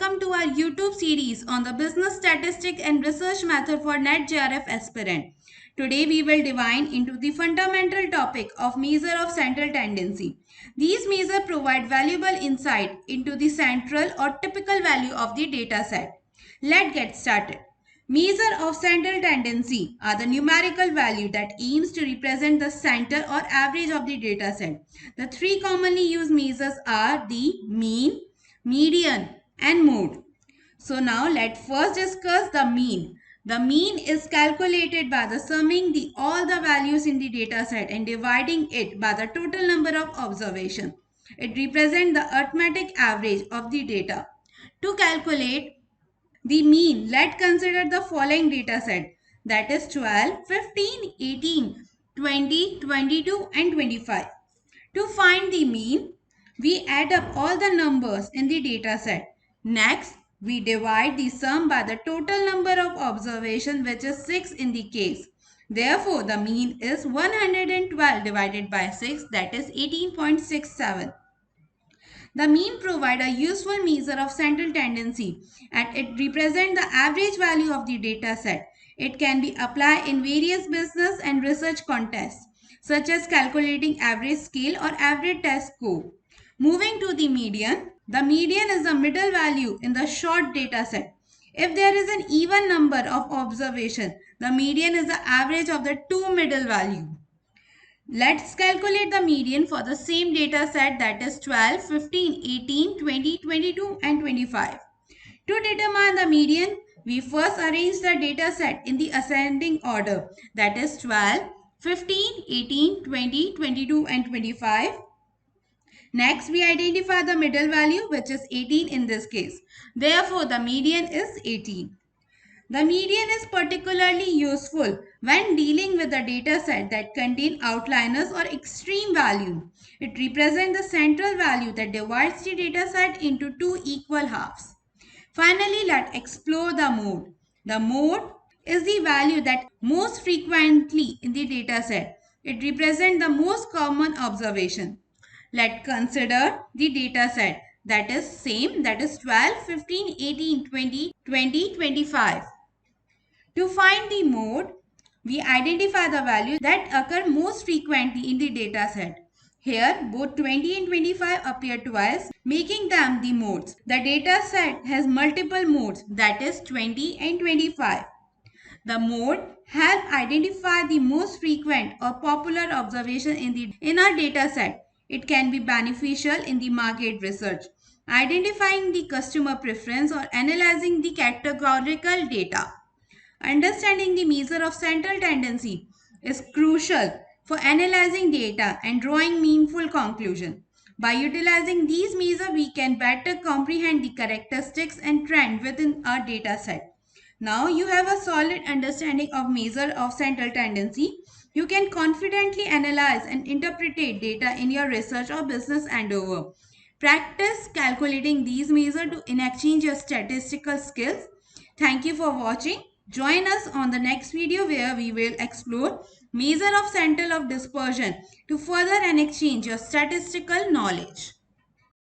welcome to our YouTube series on the business statistic and research method for NET JRF aspirant. Today we will dive into the fundamental topic of measure of central tendency. These measures provide valuable insight into the central or typical value of the data set. Let's get started. Measure of central tendency are the numerical value that aims to represent the center or average of the data set. The three commonly used measures are the mean, median and mode. So now let's first discuss the mean. The mean is calculated by the summing all the values in the data set and dividing it by the total number of observations. It represents the arithmetic average of the data. To calculate the mean, let's consider the following data set, that is 12, 15, 18, 20, 22 and 25. To find the mean, we add up all the numbers in the data set. Next, we divide the sum by the total number of observations, which is 6 in the case. Therefore, the mean is 112 divided by 6, that is 18.67. The mean provides a useful measure of central tendency and it represents the average value of the data set. It can be applied in various business and research contexts, such as calculating average scale or average test score. Moving to the median is the middle value in the short data set. If there is an even number of observations, the median is the average of the two middle values. Let's calculate the median for the same data set, that is 12, 15, 18, 20, 22 and 25. To determine the median, we first arrange the data set in the ascending order, that is 12, 15, 18, 20, 22 and 25. Next, we identify the middle value, which is 18 in this case. Therefore, the median is 18. The median is particularly useful when dealing with a data set that contain outliers or extreme value. It represents the central value that divides the data set into two equal halves. Finally, let's explore the mode. The mode is the value that most frequently in the data set. It represents the most common observation. Let's consider the data set that is 12, 15, 18, 20, 20, 25. To find the mode, we identify the values that occur most frequently in the data set. Here, both 20 and 25 appear twice, making them the modes. The data set has multiple modes, that is 20 and 25. The mode help identify the most frequent or popular observation in our data set. It can be beneficial in the market research, identifying the customer preference or analyzing the categorical data. Understanding the measure of central tendency is crucial for analyzing data and drawing meaningful conclusions. By utilizing these measures, we can better comprehend the characteristics and trends within our data set. Now you have a solid understanding of measure of central tendency. You can confidently analyze and interpret data in your research or business endeavor. Practice calculating these measures to exchange your statistical skills. Thank you for watching. Join us on the next video where we will explore measure of center of dispersion to further and exchange your statistical knowledge.